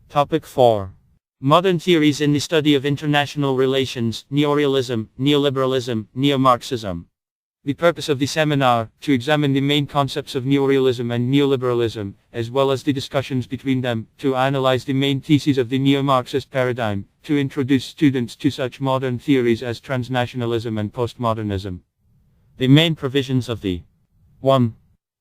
Topic 4. Modern theories in the study of international relations, neorealism, neoliberalism, neo-Marxism. The purpose of the seminar, to examine the main concepts of neorealism and neoliberalism, as well as the discussions between them, to analyze the main theses of the neo-Marxist paradigm, to introduce students to such modern theories as transnationalism and postmodernism. The main provisions of the 1.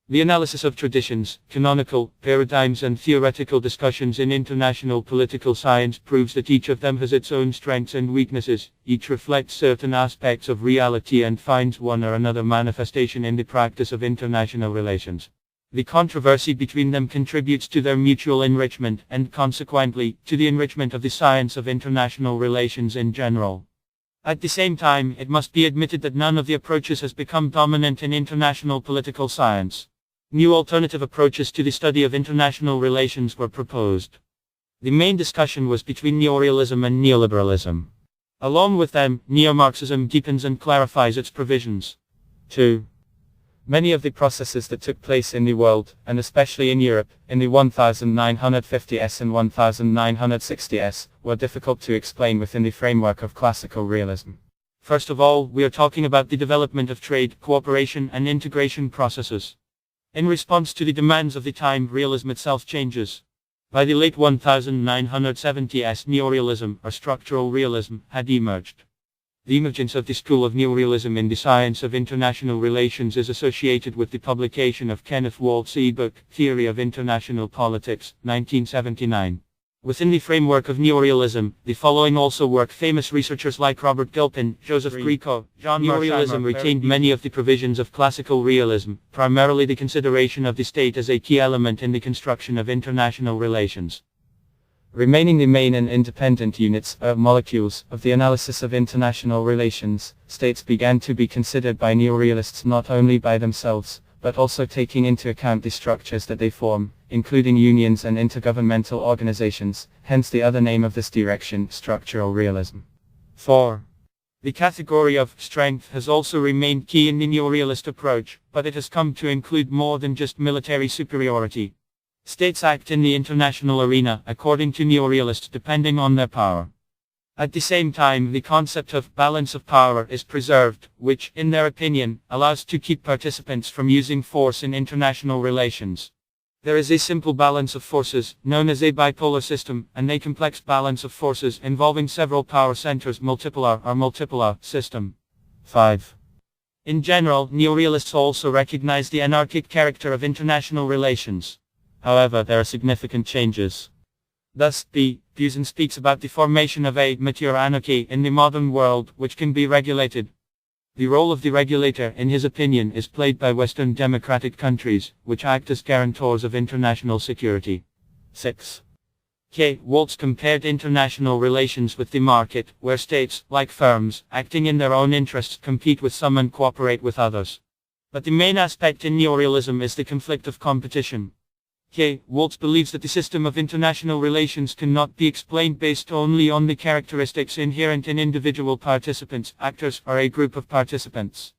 The analysis of traditions, canonical, paradigms and theoretical discussions in international political science proves that each of them has its own strengths and weaknesses, each reflects certain aspects of reality and finds one or another manifestation in the practice of international relations. The controversy between them contributes to their mutual enrichment and, consequently, to the enrichment of the science of international relations in general. At the same time, it must be admitted that none of the approaches has become dominant in international political science. New alternative approaches to the study of international relations were proposed. The main discussion was between neorealism and neoliberalism. Along with them, neo-Marxism deepens and clarifies its provisions. 2. Many of the processes that took place in the world, and especially in Europe, in the 1950s and 1960s, were difficult to explain within the framework of classical realism. First of all, we are talking about the development of trade, cooperation and integration processes. In response to the demands of the time, realism itself changes. By the late 1970s, neorealism, or structural realism, had emerged. The emergence of the school of neorealism in the science of international relations is associated with the publication of Kenneth Walt's e-book, Theory of International Politics, 1979. Within the framework of neorealism, the following also work famous researchers like Robert Gilpin, Joseph Grieco, John Neorealism retained many of the provisions of classical realism, primarily the consideration of the state as a key element in the construction of international relations. Remaining the main and independent units, or molecules, of the analysis of international relations, states began to be considered by neorealists not only by themselves, but also taking into account the structures that they form, including unions and intergovernmental organizations, hence the other name of this direction, structural realism. 4. The category of strength has also remained key in the neorealist approach, but it has come to include more than just military superiority. States act in the international arena, according to neorealists, depending on their power. At the same time, the concept of balance of power is preserved, which, in their opinion, allows to keep participants from using force in international relations. There is a simple balance of forces, known as a bipolar system, and a complex balance of forces involving several power centers, multipolar or multipolar system. 5. In general, neorealists also recognize the anarchic character of international relations. However, there are significant changes. Thus, Busan speaks about the formation of a mature anarchy in the modern world, which can be regulated. The role of the regulator, in his opinion, is played by Western democratic countries, which act as guarantors of international security. 6. Waltz compared international relations with the market, where states, like firms, acting in their own interests, compete with some and cooperate with others. But the main aspect in neorealism is the conflict of competition. Waltz believes that the system of international relations cannot be explained based only on the characteristics inherent in individual participants, actors, or a group of participants.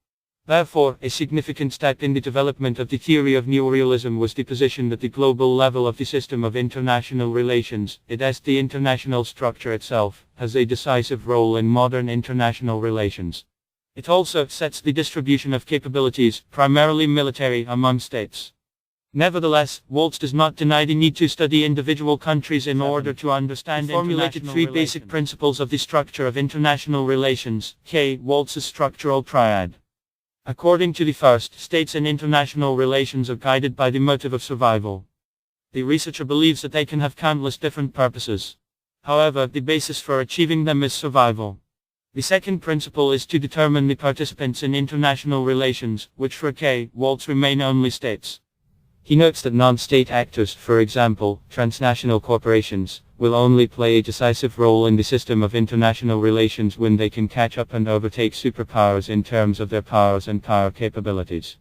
Therefore, a significant step in the development of the theory of neorealism was the position that the global level of the system of international relations, i.e. the international structure itself, has a decisive role in modern international relations. It also sets the distribution of capabilities, primarily military, among states. Nevertheless, Waltz does not deny the need to study individual countries in order to understand. He formulated three basic principles of the structure of international relations, Waltz's structural triad. According to the first, states in international relations are guided by the motive of survival. The researcher believes that they can have countless different purposes. However, the basis for achieving them is survival. The second principle is to determine the participants in international relations, which for Waltz remain only states. He notes that non-state actors, for example, transnational corporations, will only play a decisive role in the system of international relations when they can catch up and overtake superpowers in terms of their powers and power capabilities.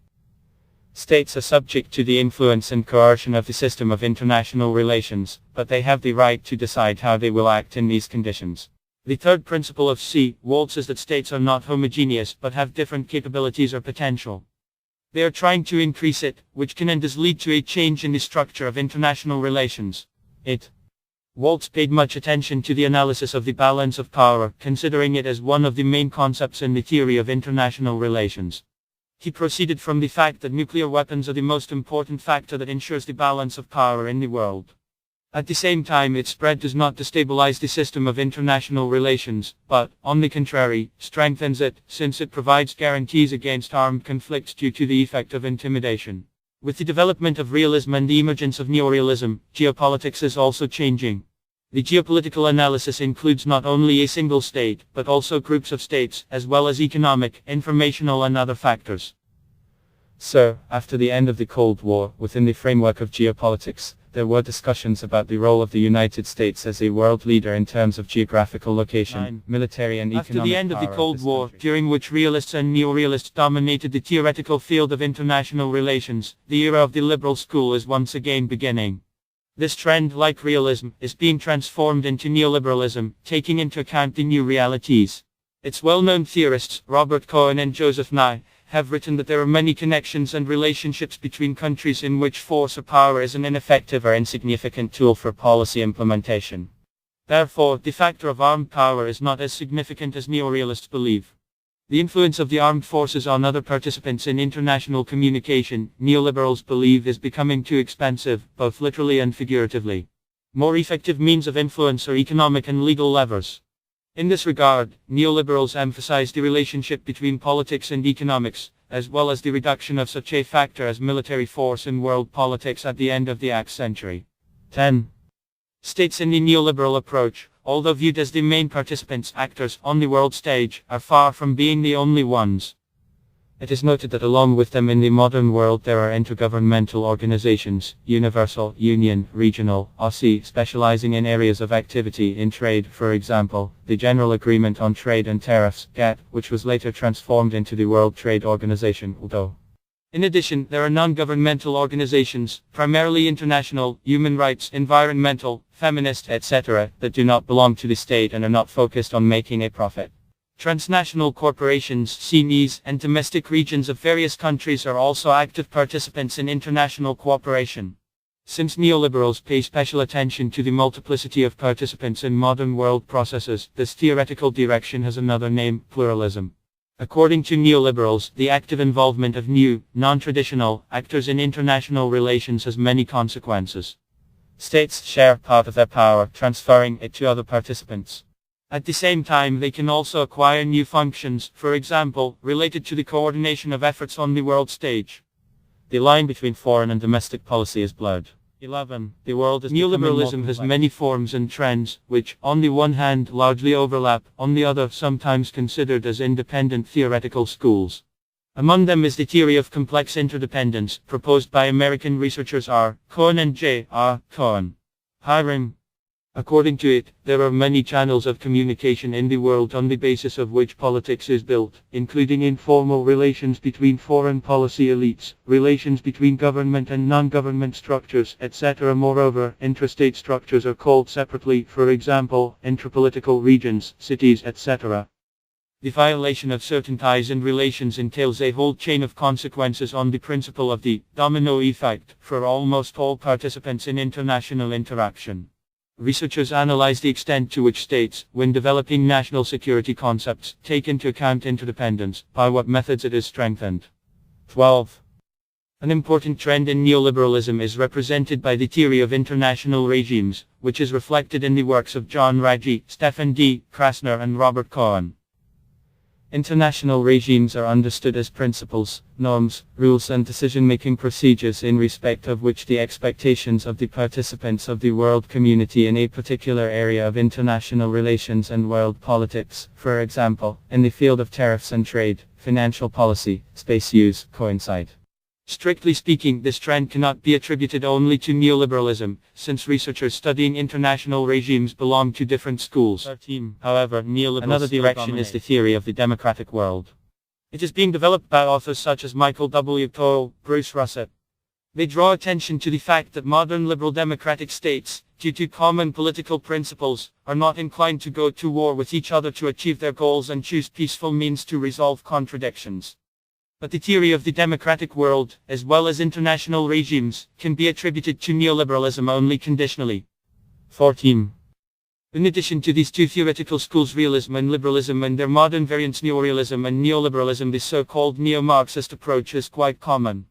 States are subject to the influence and coercion of the system of international relations, but they have the right to decide how they will act in these conditions. The third principle of Waltz is that states are not homogeneous but have different capabilities or potential. They are trying to increase it, which can and does lead to a change in the structure of international relations. Waltz paid much attention to the analysis of the balance of power, considering it as one of the main concepts in the theory of international relations. He proceeded from the fact that nuclear weapons are the most important factor that ensures the balance of power in the world. At the same time, its spread does not destabilize the system of international relations, but, on the contrary, strengthens it, since it provides guarantees against armed conflicts due to the effect of intimidation. With the development of realism and the emergence of neorealism, geopolitics is also changing. The geopolitical analysis includes not only a single state, but also groups of states, as well as economic, informational and other factors. So, after the end of the Cold War, within the framework of geopolitics, there were discussions about the role of the United States as a world leader in terms of geographical location, military and economic power. After the end of the Cold War, during which realists and neorealists dominated the theoretical field of international relations, the era of the liberal school is once again beginning. This trend, like realism, is being transformed into neoliberalism, taking into account the new realities. Its well-known theorists, Robert Cohen and Joseph Nye, have written that there are many connections and relationships between countries in which force or power is an ineffective or insignificant tool for policy implementation. Therefore, the factor of armed power is not as significant as neorealists believe. The influence of the armed forces on other participants in international communication, neoliberals believe, is becoming too expensive, both literally and figuratively. More effective means of influence are economic and legal levers. In this regard, neoliberals emphasize the relationship between politics and economics, as well as the reduction of such a factor as military force in world politics at the end of the century. 10. States in the neoliberal approach, although viewed as the main participants, actors, on the world stage, are far from being the only ones. It is noted that along with them in the modern world there are intergovernmental organizations, universal, union, regional, OSCE, specializing in areas of activity in trade, for example, the General Agreement on Trade and Tariffs, GATT, which was later transformed into the World Trade Organization, WTO. In addition, there are non-governmental organizations, primarily international, human rights, environmental, feminist, etc., that do not belong to the state and are not focused on making a profit. Transnational corporations, CNEs, and domestic regions of various countries are also active participants in international cooperation. Since neoliberals pay special attention to the multiplicity of participants in modern world processes, this theoretical direction has another name, pluralism. According to neoliberals, the active involvement of new, non-traditional, actors in international relations has many consequences. States share part of their power, transferring it to other participants. At the same time, they can also acquire new functions, for example, related to the coordination of efforts on the world stage. The line between foreign and domestic policy is blurred. 11. The world is neoliberalism has many forms and trends, which, on the one hand, largely overlap, on the other, sometimes considered as independent theoretical schools. Among them is the theory of complex interdependence, proposed by American researchers R. Cohen and J. R. Cohen. Hiram. According to it, there are many channels of communication in the world on the basis of which politics is built, including informal relations between foreign policy elites, relations between government and non-government structures, etc. Moreover, intrastate structures are called separately, for example, intrapolitical regions, cities, etc. The violation of certain ties and relations entails a whole chain of consequences on the principle of the domino effect for almost all participants in international interaction. Researchers analyze the extent to which states, when developing national security concepts, take into account interdependence, by what methods it is strengthened. 12. An important trend in neoliberalism is represented by the theory of international regimes, which is reflected in the works of John Raggi, Stephen D. Krasner and Robert Cohen. International regimes are understood as principles, norms, rules and decision-making procedures in respect of which the expectations of the participants of the world community in a particular area of international relations and world politics, for example, in the field of tariffs and trade, financial policy, space use, coincide. Strictly speaking, this trend cannot be attributed only to neoliberalism, since researchers studying international regimes belong to different schools. 13. However, another direction is the theory of the democratic world. It is being developed by authors such as Michael W. Toole, Bruce Russett. They draw attention to the fact that modern liberal democratic states, due to common political principles, are not inclined to go to war with each other to achieve their goals and choose peaceful means to resolve contradictions. But the theory of the democratic world, as well as international regimes, can be attributed to neoliberalism only conditionally. 14. In addition to these two theoretical schools, realism and liberalism, and their modern variants neorealism and neoliberalism, the so-called neo-Marxist approach is quite common.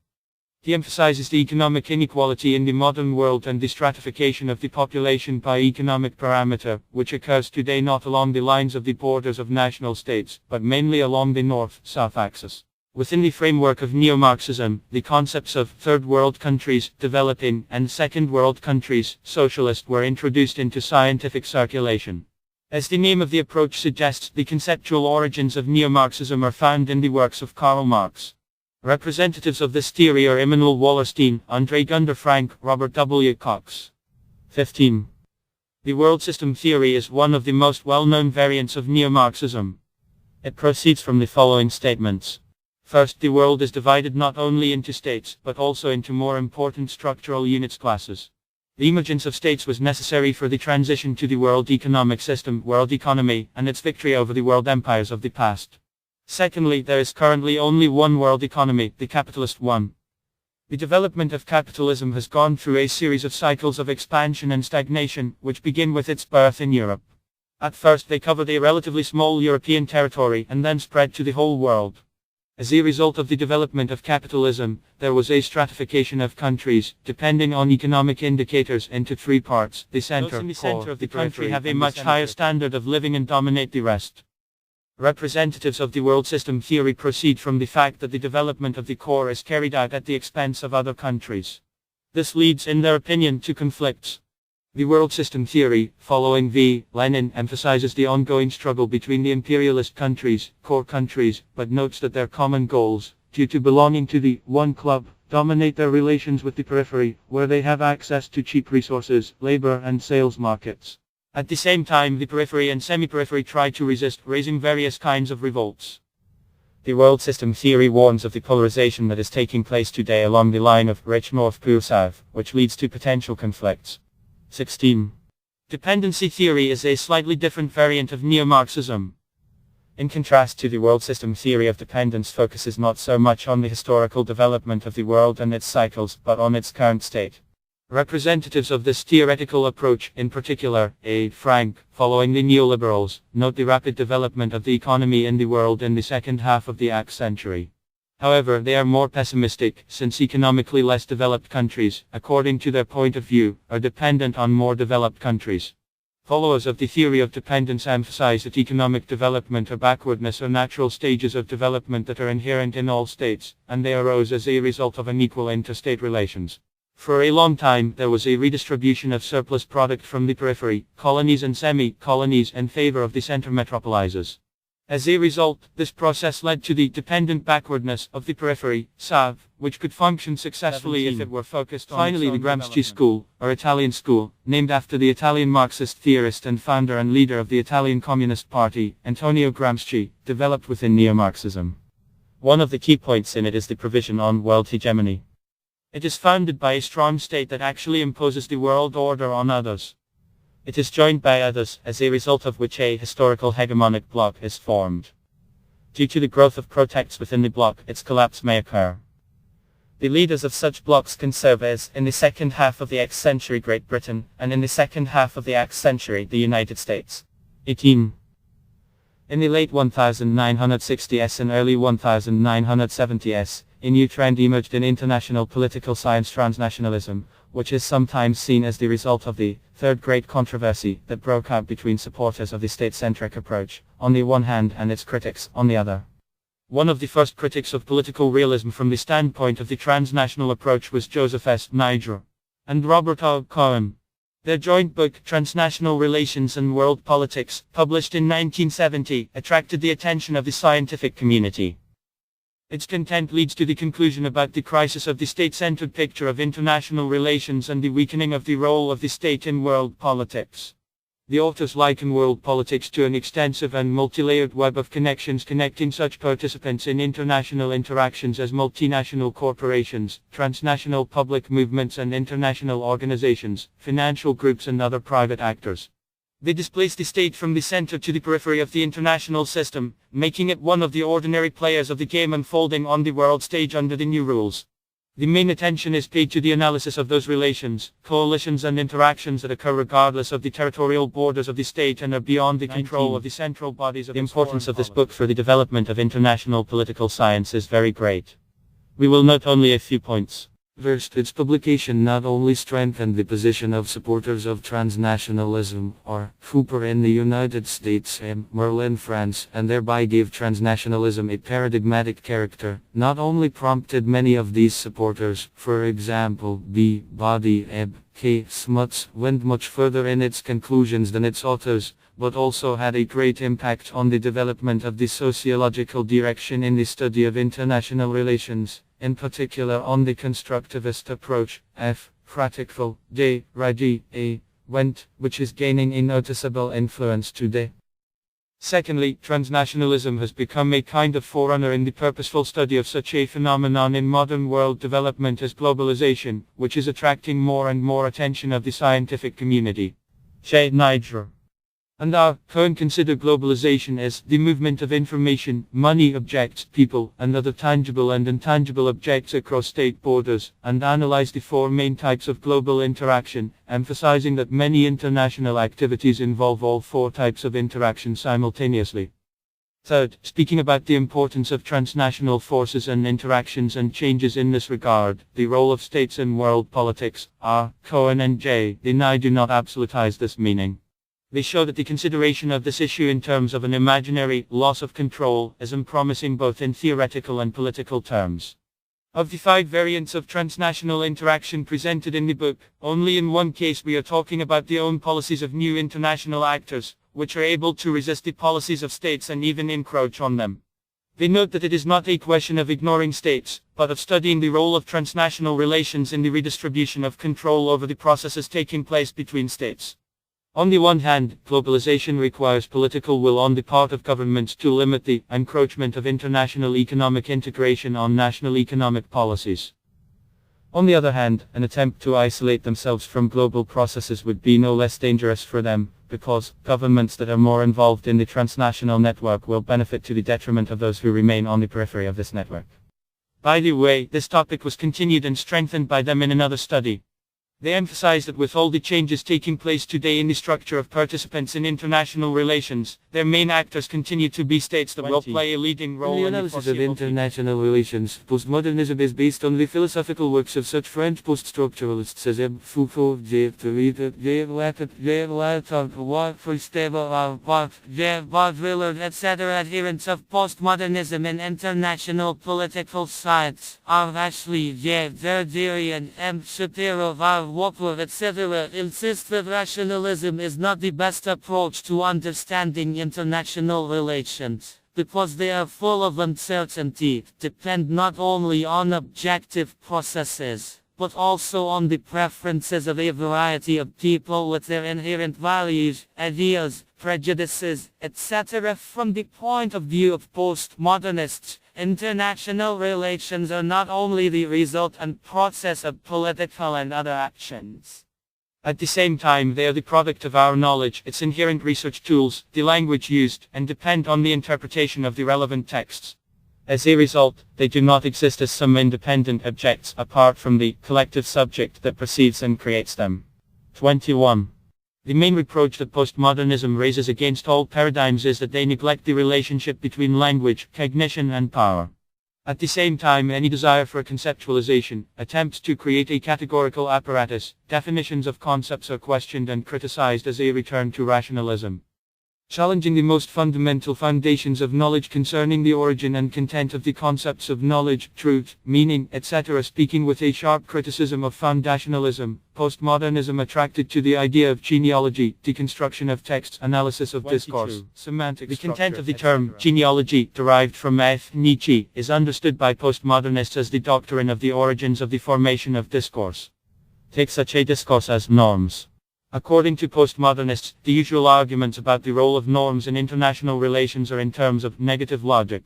He emphasizes the economic inequality in the modern world and the stratification of the population by economic parameter, which occurs today not along the lines of the borders of national states, but mainly along the north-south axis. Within the framework of neo-Marxism, the concepts of third world countries, developing, and second world countries, socialist, were introduced into scientific circulation. As the name of the approach suggests, the conceptual origins of neo-Marxism are found in the works of Karl Marx. Representatives of this theory are Immanuel Wallerstein, André Gunder Frank, Robert W. Cox. 15. The world system theory is one of the most well-known variants of neo-Marxism. It proceeds from the following statements. First, the world is divided not only into states, but also into more important structural units classes. The emergence of states was necessary for the transition to the world economic system, world economy, and its victory over the world empires of the past. Secondly, there is currently only one world economy, the capitalist one. The development of capitalism has gone through a series of cycles of expansion and stagnation, which begin with its birth in Europe. At first they covered a relatively small European territory and then spread to the whole world. As a result of the development of capitalism, there was a stratification of countries, depending on economic indicators, into three parts. The center, in the center of the country have a much higher standard of living and dominate the rest. Representatives of the world system theory proceed from the fact that the development of the core is carried out at the expense of other countries. This leads, in their opinion, to conflicts. The world system theory, following V. Lenin, emphasizes the ongoing struggle between the imperialist countries, core countries, but notes that their common goals, due to belonging to the one club, dominate their relations with the periphery, where they have access to cheap resources, labor and sales markets. At the same time, the periphery and semi-periphery try to resist, raising various kinds of revolts. The world system theory warns of the polarization that is taking place today along the line of rich north, poor south, which leads to potential conflicts. 16. Dependency theory is a slightly different variant of neo-Marxism. In contrast to the world system theory of dependence focuses not so much on the historical development of the world and its cycles, but on its current state. Representatives of this theoretical approach, in particular, A. Frank, following the neoliberals, note the rapid development of the economy in the world in the second half of the X century. However, they are more pessimistic, since economically less developed countries, according to their point of view, are dependent on more developed countries. Followers of the theory of dependence emphasize that economic development or backwardness are natural stages of development that are inherent in all states, and they arose as a result of unequal interstate relations. For a long time, there was a redistribution of surplus product from the periphery, colonies and semi-colonies, in favor of the center metropolizers. As a result, this process led to the dependent backwardness of the periphery, South, which could function successfully 17. If it were focused on finally the Gramsci school, or Italian school, named after the Italian Marxist theorist and founder and leader of the Italian Communist Party, Antonio Gramsci, developed within neo-Marxism. One of the key points in it is the provision on world hegemony. It is founded by a strong state that actually imposes the world order on others. It is joined by others, as a result of which a historical hegemonic bloc is formed. Due to the growth of protects within the bloc, its collapse may occur. The leaders of such blocs can serve as, in the second half of the X century, Great Britain, and in the second half of the X century, the United States. 18. In the late 1960s and early 1970s, a new trend emerged in international political science, transnationalism, which is sometimes seen as the result of the Third Great Controversy that broke out between supporters of the state-centric approach, on the one hand, and its critics, on the other. One of the first critics of political realism from the standpoint of the transnational approach was Joseph S. Niger and Robert O. Cohen. Their joint book, Transnational Relations and World Politics, published in 1970, attracted the attention of the scientific community. Its content leads to the conclusion about the crisis of the state-centered picture of international relations and the weakening of the role of the state in world politics. The authors liken world politics to an extensive and multi-layered web of connections connecting such participants in international interactions as multinational corporations, transnational public movements and international organizations, financial groups and other private actors. They displace the state from the center to the periphery of the international system, making it one of the ordinary players of the game unfolding on the world stage under the new rules. The main attention is paid to the analysis of those relations, coalitions and interactions that occur regardless of the territorial borders of the state and are beyond the control of the central bodies of its foreign policy. The importance of this book for the development of international political science is very great. We will note only a few points. First, its publication not only strengthened the position of supporters of transnationalism, or Hooper in the United States and Merle in France, and thereby gave transnationalism a paradigmatic character, not only prompted many of these supporters, for example B. Body Ebb, K. Smuts, went much further in its conclusions than its authors, but also had a great impact on the development of the sociological direction in the study of international relations. In particular on the constructivist approach, F. Practical, J. Radi, A. Wendt, which is gaining a noticeable influence today. Secondly, transnationalism has become a kind of forerunner in the purposeful study of such a phenomenon in modern world development as globalization, which is attracting more and more attention of the scientific community. J. Niger and R. Cohen consider globalization as the movement of information, money, objects, people, and other tangible and intangible objects across state borders, and analyze the four main types of global interaction, emphasizing that many international activities involve all four types of interaction simultaneously. Third, speaking about the importance of transnational forces and interactions and changes in this regard, the role of states in world politics, R. Cohen and J. Nye do not absolutize this meaning. They show that the consideration of this issue in terms of an imaginary loss of control is unpromising both in theoretical and political terms. Of the 5 variants of transnational interaction presented in the book, only in one case we are talking about the own policies of new international actors, which are able to resist the policies of states and even encroach on them. They note that it is not a question of ignoring states, but of studying the role of transnational relations in the redistribution of control over the processes taking place between states. On the one hand, globalization requires political will on the part of governments to limit the encroachment of international economic integration on national economic policies. On the other hand, an attempt to isolate themselves from global processes would be no less dangerous for them, because governments that are more involved in the transnational network will benefit to the detriment of those who remain on the periphery of this network. By the way, this topic was continued and strengthened by them in another study. They emphasize that with all the changes taking place today in the structure of participants in international relations, their main actors continue to be states that will play a leading role in the analysis of international relations. Postmodernism is based on the philosophical works of such French post-structuralists as M. Foucault, J. Derrida, J. Lacan, J. Lacan, Watt, Stable, Watt, J. Baudrillard, etc. Adherents of postmodernism in international political science R. Ashley, J. Verderi, and M. Shapiro, R. Wopler, etc. insist that rationalism is not the best approach to understanding international relations, because they are full of uncertainty, depend not only on objective processes, but also on the preferences of a variety of people with their inherent values, ideas, prejudices, etc. From the point of view of postmodernists, international relations are not only the result and process of political and other actions. At the same time, they are the product of our knowledge, its inherent research tools, the language used, and depend on the interpretation of the relevant texts. As a result, they do not exist as some independent objects apart from the collective subject that perceives and creates them. 21. The main reproach that postmodernism raises against all paradigms is that they neglect the relationship between language, cognition, and power. At the same time, any desire for conceptualization, attempts to create a categorical apparatus, definitions of concepts are questioned and criticized as a return to rationalism. Challenging the most fundamental foundations of knowledge concerning the origin and content of the concepts of knowledge, truth, meaning, etc. Speaking with a sharp criticism of foundationalism, postmodernism attracted to the idea of genealogy, deconstruction of texts, analysis of discourse, semantics. The content of the term genealogy, derived from F. Nietzsche, is understood by postmodernists as the doctrine of the origins of the formation of discourse. Take such a discourse as norms. According to postmodernists, the usual arguments about the role of norms in international relations are in terms of negative logic.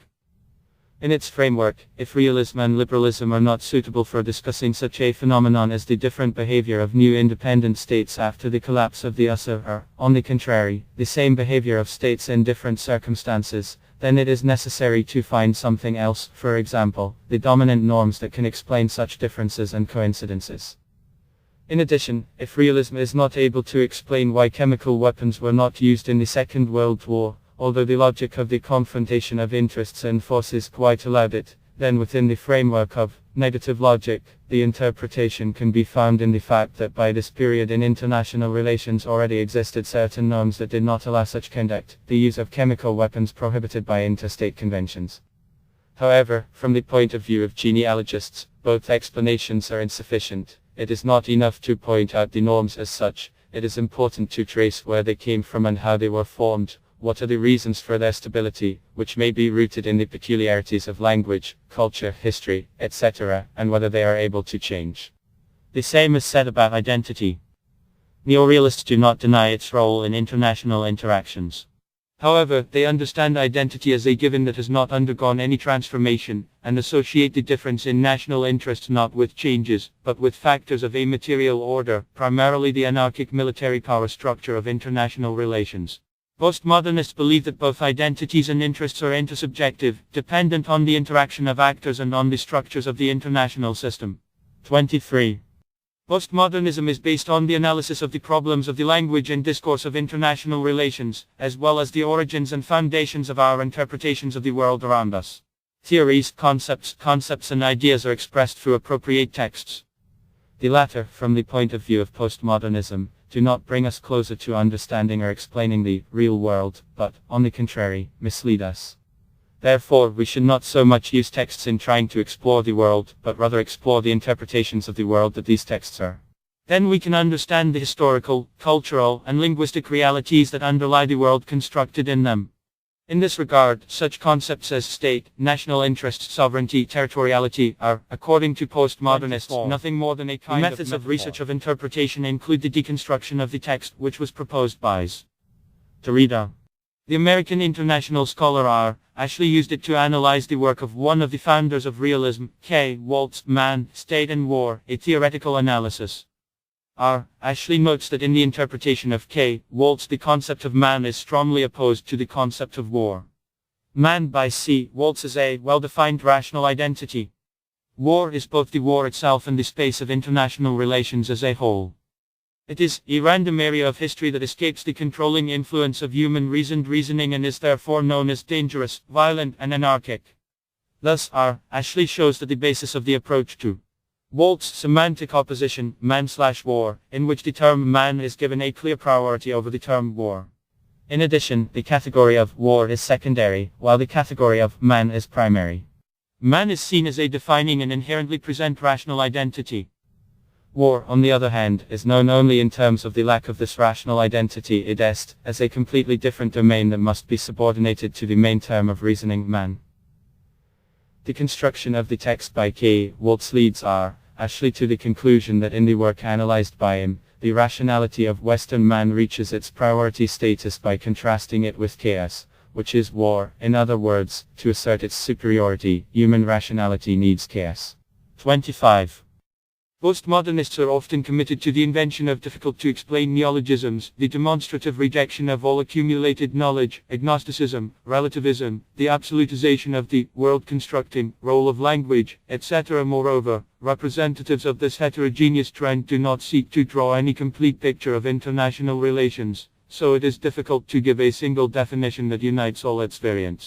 In its framework, if realism and liberalism are not suitable for discussing such a phenomenon as the different behavior of new independent states after the collapse of the USSR, on the contrary, the same behavior of states in different circumstances, then it is necessary to find something else, for example, the dominant norms that can explain such differences and coincidences. In addition, if realism is not able to explain why chemical weapons were not used in the Second World War, although the logic of the confrontation of interests and forces quite allowed it, then within the framework of negative logic, the interpretation can be found in the fact that by this period in international relations already existed certain norms that did not allow such conduct, the use of chemical weapons prohibited by interstate conventions. However, from the point of view of genealogists, both explanations are insufficient. It is not enough to point out the norms as such, it is important to trace where they came from and how they were formed. What are the reasons for their stability, which may be rooted in the peculiarities of language, culture, history, etc., and whether they are able to change. The same is said about identity. Neorealists do not deny its role in international interactions. However, they understand identity as a given that has not undergone any transformation, and associate the difference in national interests not with changes, but with factors of a material order, primarily the anarchic military power structure of international relations. Postmodernists believe that both identities and interests are intersubjective, dependent on the interaction of actors and on the structures of the international system. 23. Postmodernism is based on the analysis of the problems of the language and discourse of international relations, as well as the origins and foundations of our interpretations of the world around us. Theories, concepts and ideas are expressed through appropriate texts. The latter, from the point of view of postmodernism, do not bring us closer to understanding or explaining the real world, but, on the contrary, mislead us. Therefore, we should not so much use texts in trying to explore the world, but rather explore the interpretations of the world that these texts are. Then we can understand the historical, cultural, and linguistic realities that underlie the world constructed in them. In this regard, such concepts as state, national interest, sovereignty, territoriality are, according to postmodernists, nothing more than a kind of methods of research of interpretation include the deconstruction of the text, which was proposed by Derrida. The American international scholar R. Ashley used it to analyze the work of one of the founders of realism, K. Waltz, Man, State and War, a theoretical analysis. R. Ashley notes that in the interpretation of K. Waltz the concept of man is strongly opposed to the concept of war. Man by C. Waltz is a well-defined rational identity. War is both the war itself and the space of international relations as a whole. It is a random area of history that escapes the controlling influence of human reasoned reasoning and is therefore known as dangerous, violent and anarchic. Thus R. Ashley shows that the basis of the approach to Walt's semantic opposition, man/war, in which the term man is given a clear priority over the term war. In addition, the category of war is secondary, while the category of man is primary. Man is seen as a defining and inherently present rational identity. War, on the other hand, is known only in terms of the lack of this rational identity id est, as a completely different domain that must be subordinated to the main term of reasoning man. The construction of the text by K. Waltz leads R. Ashley to the conclusion that in the work analyzed by him, the rationality of Western man reaches its priority status by contrasting it with chaos, which is war. In other words, to assert its superiority, human rationality needs chaos. 25. Postmodernists are often committed to the invention of difficult-to-explain neologisms, the demonstrative rejection of all accumulated knowledge, agnosticism, relativism, the absolutization of the world-constructing role of language, etc. Moreover, representatives of this heterogeneous trend do not seek to draw any complete picture of international relations, so it is difficult to give a single definition that unites all its variants.